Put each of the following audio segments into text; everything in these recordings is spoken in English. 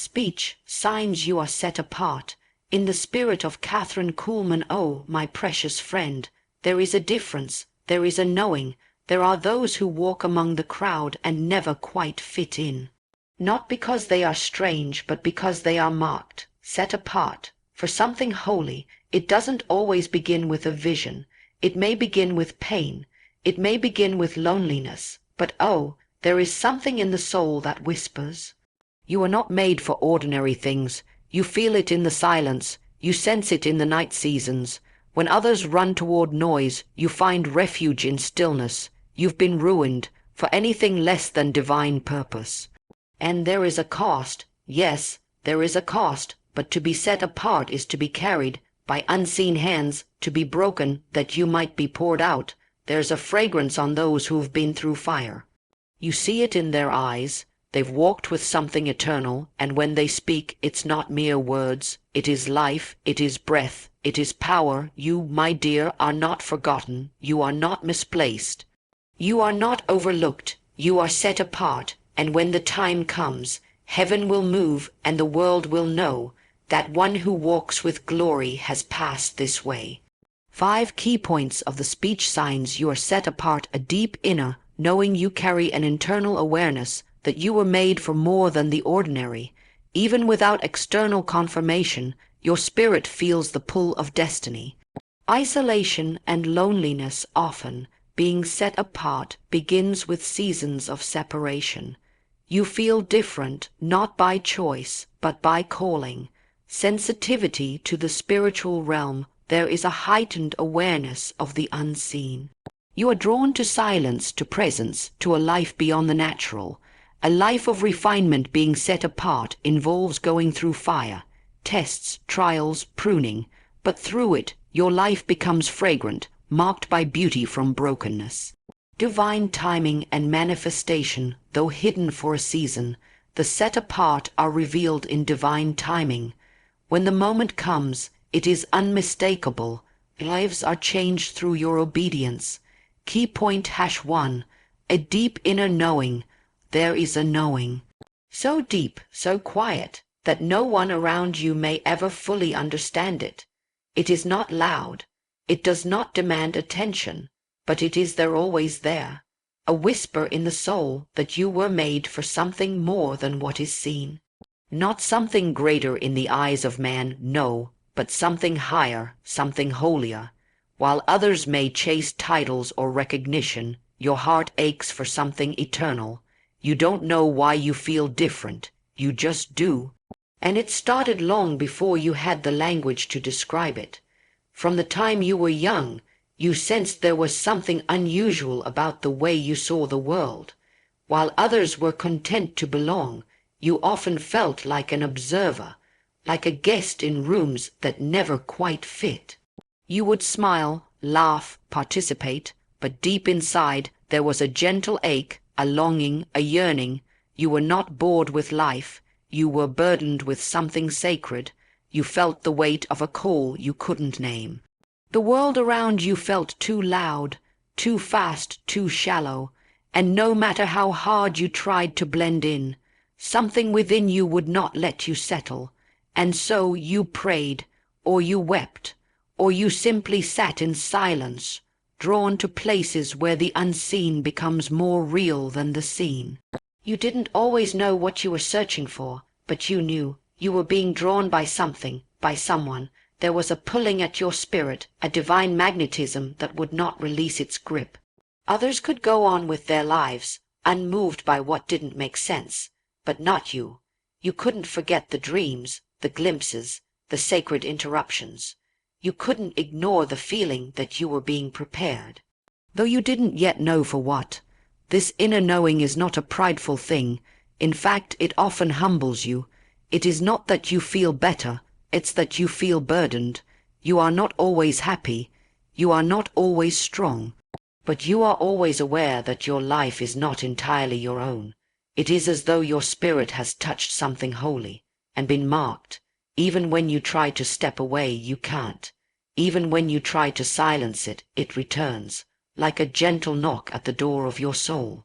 Speech, signs you are set apart. In the spirit of KATHRYN KUHLMAN, oh, my precious friend, there is a difference, there is a knowing. There are those who walk among the crowd and never quite fit in. Not because they are strange, but because they are marked, set apart, for something holy. It doesn't always begin with a vision. It may begin with pain. It may begin with loneliness. But oh, there is something in the soul that whispers. You are not made for ordinary things. You feel it in the silence. You sense it in the night seasons. When others run toward noise, you find refuge in stillness. You've been ruined for anything less than divine purpose. And there is a cost. Yes, there is a cost. But to be set apart is to be carried by unseen hands, to be broken that you might be poured out. There's a fragrance on those who've been through fire. You see it in their eyes. They've walked with something eternal, and when they speak, it's not mere words. It is life, it is breath, it is power. You, my dear, are not forgotten. You are not misplaced. You are not overlooked. You are set apart, and when the time comes, heaven will move and the world will know that one who walks with glory has passed this way. 5 key points of the speech signs you are set apart: a deep inner knowing. You carry an internal awareness that you were made for more than the ordinary. Even without external confirmation, your spirit feels the pull of destiny. Isolation and loneliness often. Being set apart begins with seasons of separation. You feel different, not by choice, but by calling. Sensitivity to the spiritual realm. There is a heightened awareness of the unseen. You are drawn to silence, to presence, to a life beyond the natural. A life of refinement. Being set apart involves going through fire, tests, trials, pruning, but through it your life becomes fragrant, marked by beauty from brokenness. Divine timing and manifestation. Though hidden for a season, the set apart are revealed in divine timing. When the moment comes, it is unmistakable. Lives are changed through your obedience. Key point #1. A deep inner knowing. There is a knowing, so deep, so quiet, that no one around you may ever fully understand it. It is not loud. It does not demand attention, but it is there, always there. A whisper in the soul that you were made for something more than what is seen. Not something greater in the eyes of man, no, but something higher, something holier. While others may chase titles or recognition, your heart aches for something eternal. You don't know why you feel different. You just do. And it started long before you had the language to describe it. From the time you were young, you sensed there was something unusual about the way you saw the world. While others were content to belong, you often felt like an observer, like a guest in rooms that never quite fit. You would smile, laugh, participate, but deep inside there was a gentle ache, a longing, a yearning. You were not bored with life. You were burdened with something sacred. You felt the weight of a call you couldn't name. The world around you felt too loud, too fast, too shallow, and no matter how hard you tried to blend in, something within you would not let you settle. And so you prayed, or you wept, or you simply sat in silence, drawn to places where the unseen becomes more real than the seen. You didn't always know what you were searching for, but you knew. You were being drawn by something, by someone. There was a pulling at your spirit, a divine magnetism that would not release its grip. Others could go on with their lives, unmoved by what didn't make sense, but not you. You couldn't forget the dreams, the glimpses, the sacred interruptions. You couldn't ignore the feeling that you were being prepared, though you didn't yet know for what. This inner knowing is not a prideful thing. In fact, it often humbles you. It is not that you feel better, it's that you feel burdened. You are not always happy. You are not always strong. But you are always aware that your life is not entirely your own. It is as though your spirit has touched something holy and been marked. Even when you try to step away, you can't. Even when you try to silence it, it returns, like a gentle knock at the door of your soul.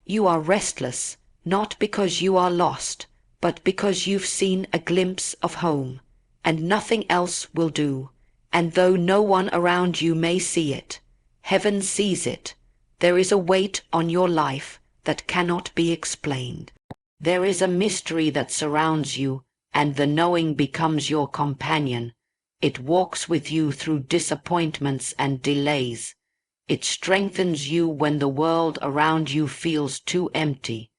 You are restless, not because you are lost, but because you've seen a glimpse of home, and nothing else will do. And though no one around you may see it, heaven sees it. There is a weight on your life that cannot be explained. There is a mystery that surrounds you, and the knowing becomes your companion. It walks with you through disappointments and delays. It strengthens you when the world around you feels too empty.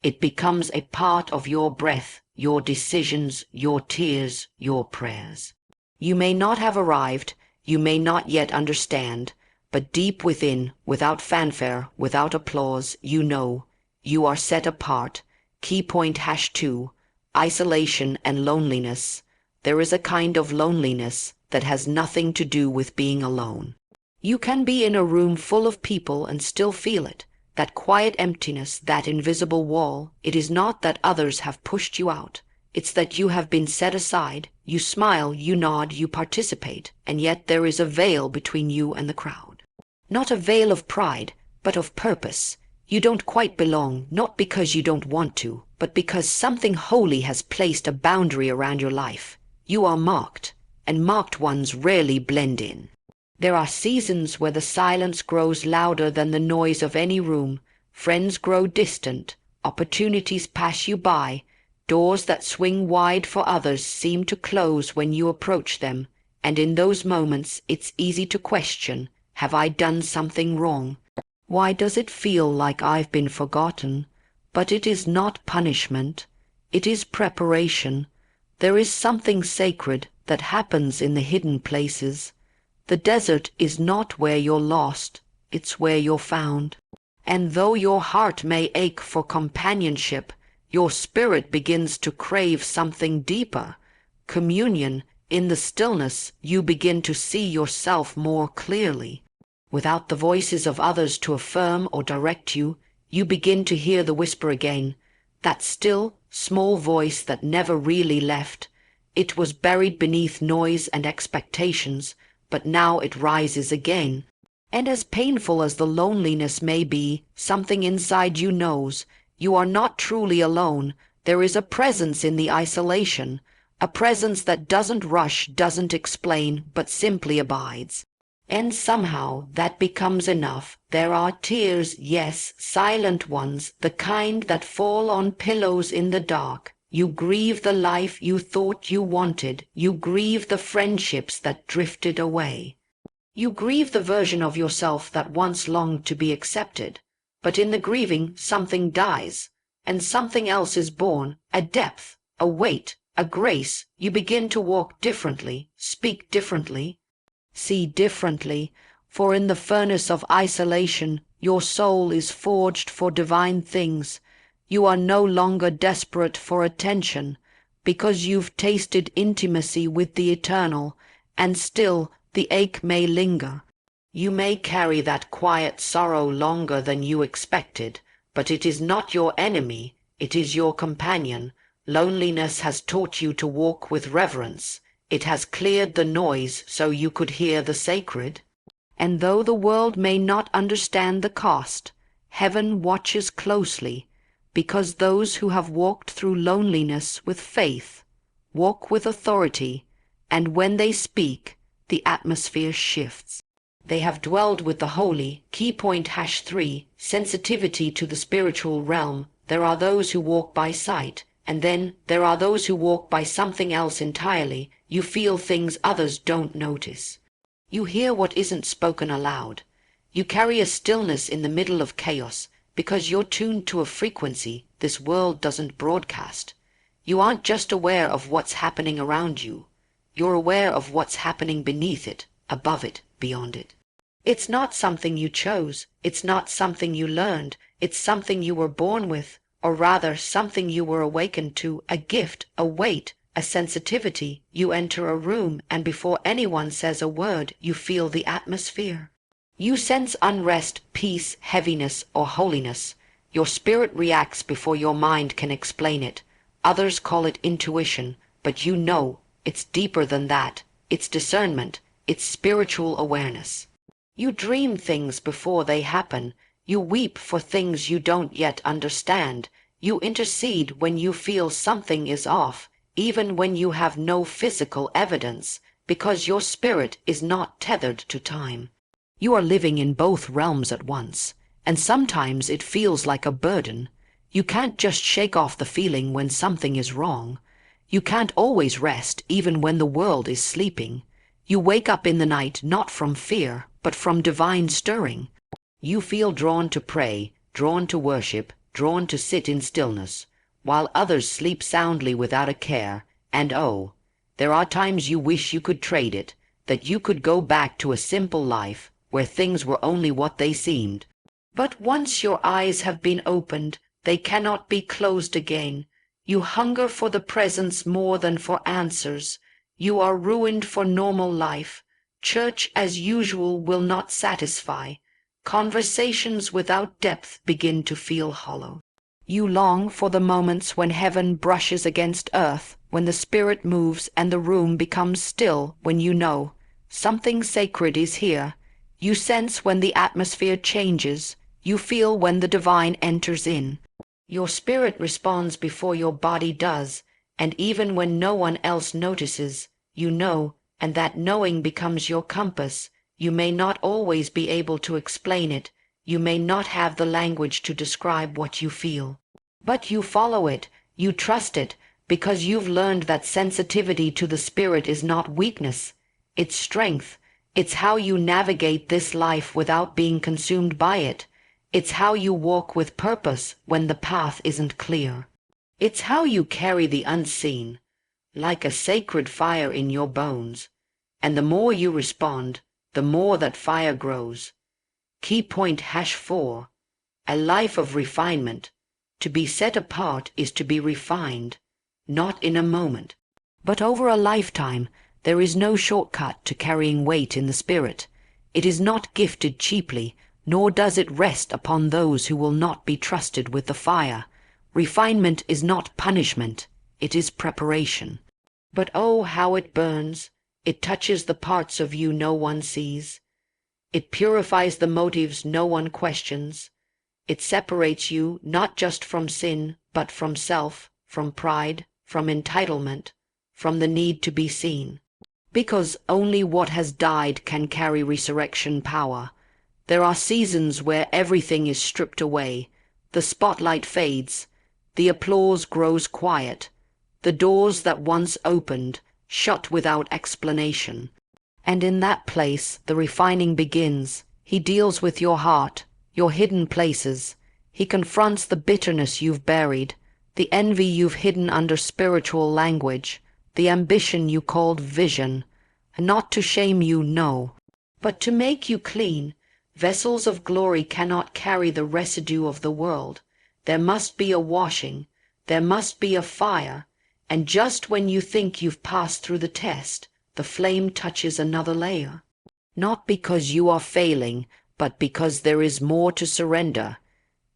It becomes a part of your breath, your decisions, your tears, your prayers. You may not have arrived, you may not yet understand, but deep within, without fanfare, without applause, you know, you are set apart. Key point #2, isolation and loneliness. There is a kind of loneliness that has nothing to do with being alone. You can be in a room full of people and still feel it. That quiet emptiness, that invisible wall. It is not that others have pushed you out. It's that you have been set aside. You smile, you nod, you participate, and yet there is a veil between you and the crowd. Not a veil of pride, but of purpose. You don't quite belong, not because you don't want to, but because something holy has placed a boundary around your life. You are marked, and marked ones rarely blend in. There are seasons where the silence grows louder than the noise of any room. Friends grow distant, opportunities pass you by, doors that swing wide for others seem to close when you approach them, and in those moments it's easy to question, have I done something wrong? Why does it feel like I've been forgotten? But it is not punishment, it is preparation. There is something sacred that happens in the hidden places. The desert is not where you're lost, it's where you're found. And though your heart may ache for companionship, your spirit begins to crave something deeper. Communion. In the stillness, you begin to see yourself more clearly. Without the voices of others to affirm or direct you, you begin to hear the whisper again, that still, small voice that never really left. It was buried beneath noise and expectations, but now it rises again. And as painful as the loneliness may be, something inside you knows you are not truly alone. There is a presence in the isolation, a presence that doesn't rush, doesn't explain, but simply abides. And somehow that becomes enough. There are tears, yes, silent ones, the kind that fall on pillows in the dark. You grieve the life you thought you wanted. You grieve the friendships that drifted away. You grieve the version of yourself that once longed to be accepted. But in the grieving, something dies, and something else is born, a depth, a weight, a grace. You begin to walk differently, speak differently, see differently, for in the furnace of isolation, your soul is forged for divine things. You are no longer desperate for attention, because you've tasted intimacy with the eternal, and still the ache may linger. You may carry that quiet sorrow longer than you expected, but it is not your enemy, it is your companion. Loneliness has taught you to walk with reverence. It has cleared the noise so you could hear the sacred. And though the world may not understand the cost, heaven watches closely, because those who have walked through loneliness with faith walk with authority, and when they speak, the atmosphere shifts. They have dwelled with the holy. Key point #3, sensitivity to the spiritual realm. There are those who walk by sight, and then there are those who walk by something else entirely. You feel things others don't notice. You hear what isn't spoken aloud. You carry a stillness in the middle of chaos, because you're tuned to a frequency this world doesn't broadcast. You aren't just aware of what's happening around you. You're aware of what's happening beneath it, above it, beyond it. It's not something you chose. It's not something you learned. It's something you were born with, or rather something you were awakened to, a gift, a weight, a sensitivity. You enter a room, and before anyone says a word, you feel the atmosphere. You sense unrest, peace, heaviness, or holiness. Your spirit reacts before your mind can explain it. Others call it intuition, but you know it's deeper than that. It's discernment. It's spiritual awareness. You dream things before they happen. You weep for things you don't yet understand. You intercede when you feel something is off, even when you have no physical evidence, because your spirit is not tethered to time. You are living in both realms at once, and sometimes it feels like a burden. You can't just shake off the feeling when something is wrong. You can't always rest even when the world is sleeping. You wake up in the night not from fear, but from divine stirring. You feel drawn to pray, drawn to worship, drawn to sit in stillness, while others sleep soundly without a care, and oh, there are times you wish you could trade it, that you could go back to a simple life where things were only what they seemed. But once your eyes have been opened, they cannot be closed again. You hunger for the presence more than for answers. You are ruined for normal life. Church as usual will not satisfy. Conversations without depth begin to feel hollow. You long for the moments when heaven brushes against earth, when the spirit moves and the room becomes still, when you know something sacred is here. You sense when the atmosphere changes. You feel when the divine enters in. Your spirit responds before your body does, and even when no one else notices, you know, and that knowing becomes your compass. You may not always be able to explain it. You may not have the language to describe what you feel. But you follow it, you trust it, because you've learned that sensitivity to the spirit is not weakness. It's strength. It's how you navigate this life without being consumed by it. It's how you walk with purpose when the path isn't clear. It's how you carry the unseen, like a sacred fire in your bones. And the more you respond, the more that fire grows. Key point #4. A life of refinement. To be set apart is to be refined, not in a moment, but over a lifetime. There is no shortcut to carrying weight in the spirit. It is not gifted cheaply, nor does it rest upon those who will not be trusted with the fire. Refinement is not punishment, it is preparation. But oh, how it burns! It touches the parts of you no one sees. It purifies the motives no one questions. It separates you not just from sin, but from self, from pride, from entitlement, from the need to be seen. Because only what has died can carry resurrection power. There are seasons where everything is stripped away. The spotlight fades. The applause grows quiet. The doors that once opened shut without explanation. And in that place the refining begins. He deals with your heart, your hidden places. He confronts the bitterness you've buried, the envy you've hidden under spiritual language, the ambition you called vision. And not to shame you, no, but to make you clean. Vessels of glory cannot carry the residue of the world. There must be a washing. There must be a fire. And just when you think you've passed through the test, the flame touches another layer. Not because you are failing, but because there is more to surrender.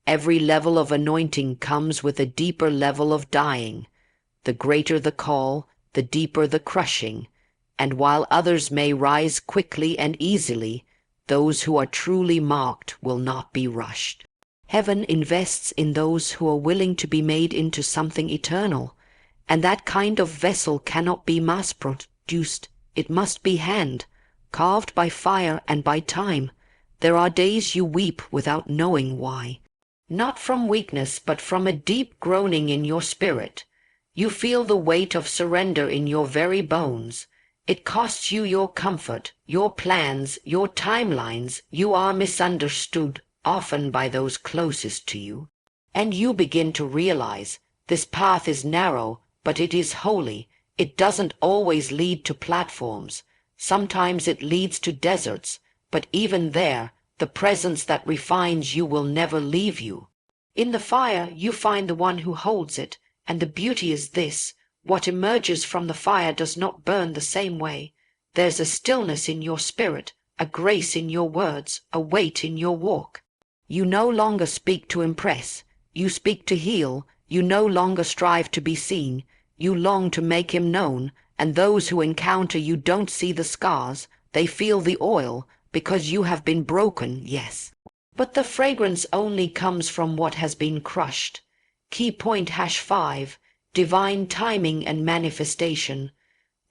Every level of anointing comes with a deeper level of dying. The greater the call, the deeper the crushing. And while others may rise quickly and easily, those who are truly marked will not be rushed. Heaven invests in those who are willing to be made into something eternal, and that kind of vessel cannot be mass-produced. It must be hand-carved by fire and by time. There are days you weep without knowing why. Not from weakness, but from a deep groaning in your spirit. You feel the weight of surrender in your very bones. It costs you your comfort, your plans, your timelines. You are misunderstood, often by those closest to you. And you begin to realize this path is narrow, but it is holy. It doesn't always lead to platforms. Sometimes it leads to deserts, but even there, the presence that refines you will never leave you. In the fire, you find the one who holds it, and the beauty is this. What emerges from the fire does not burn the same way. There's a stillness in your spirit, a grace in your words, a weight in your walk. You no longer speak to impress. You speak to heal. You no longer strive to be seen. You long to make him known, and those who encounter you don't see the scars. They feel the oil, because you have been broken, yes. But the fragrance only comes from what has been crushed. Key point #5, divine timing and manifestation.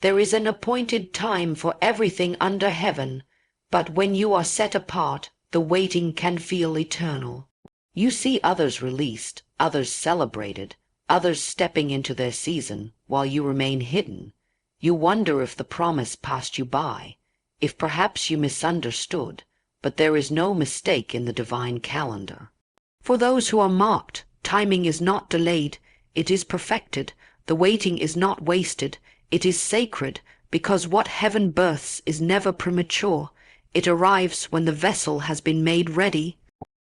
There is an appointed time for everything under heaven, but when you are set apart, the waiting can feel eternal. You see others released, others celebrated, others stepping into their season, while you remain hidden. You wonder if the promise passed you by, if perhaps you misunderstood, but there is no mistake in the divine calendar. For those who are marked, timing is not delayed, it is perfected. The waiting is not wasted, it is sacred, because what heaven births is never premature. It arrives when the vessel has been made ready.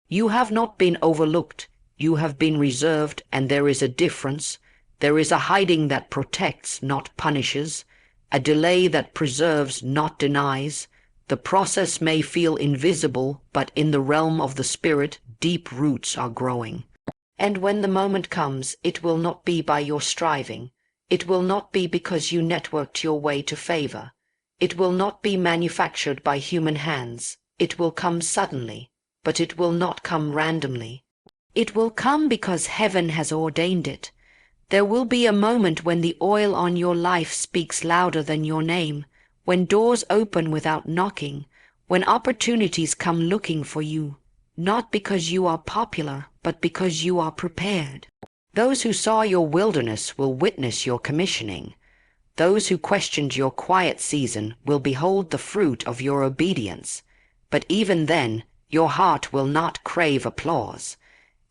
You have not been overlooked, you have been reserved, and there is a difference. There is a hiding that protects, not punishes, a delay that preserves, not denies. The process may feel invisible, but in the realm of the spirit, deep roots are growing. And when the moment comes, it will not be by your striving. It will not be because you networked your way to favor. It will not be manufactured by human hands. It will come suddenly, but it will not come randomly. It will come because heaven has ordained it. There will be a moment when the oil on your life speaks louder than your name, when doors open without knocking, when opportunities come looking for you, not because you are popular, but because you are prepared. Those who saw your wilderness will witness your commissioning. Those who questioned your quiet season will behold the fruit of your obedience. But even then, your heart will not crave applause.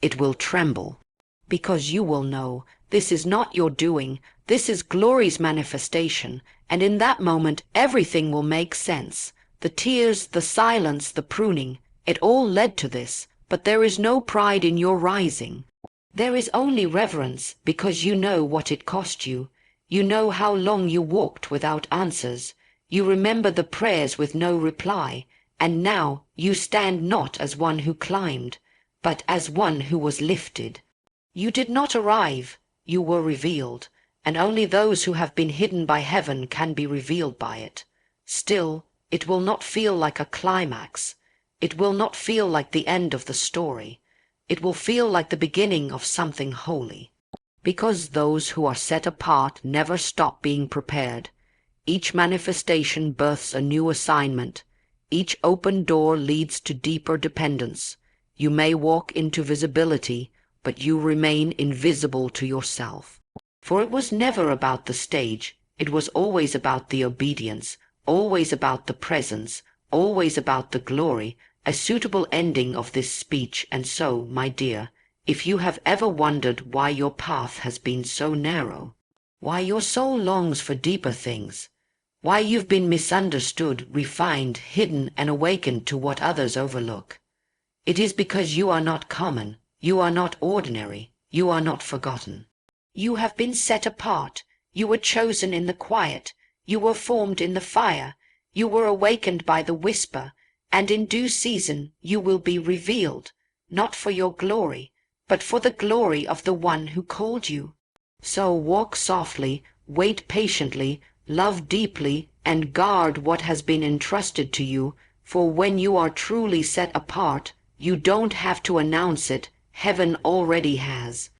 It will tremble, because you will know this is not your doing, this is glory's manifestation, and in that moment everything will make sense. The tears, the silence, the pruning, it all led to this, but there is no pride in your rising. There is only reverence, because you know what it cost you. You know how long you walked without answers. You remember the prayers with no reply, and now you stand not as one who climbed, but as one who was lifted. You did not arrive, you were revealed, and only those who have been hidden by heaven can be revealed by it. Still, it will not feel like a climax. It will not feel like the end of the story. It will feel like the beginning of something holy. Because those who are set apart never stop being prepared. Each manifestation births a new assignment. Each open door leads to deeper dependence. You may walk into visibility, but you remain invisible to yourself. For it was never about the stage. It was always about the obedience, always about the presence, always about the glory, a suitable ending of this speech. And so, my dear, if you have ever wondered why your path has been so narrow, why your soul longs for deeper things, why you've been misunderstood, refined, hidden, and awakened to what others overlook, it is because you are not common, you are not ordinary, you are not forgotten. You have been set apart, you were chosen in the quiet, you were formed in the fire, you were awakened by the whisper, and in due season you will be revealed, not for your glory, but for the glory of the one who called you. So walk softly, wait patiently, love deeply, and guard what has been entrusted to you, for when you are truly set apart, you don't have to announce it, heaven already has.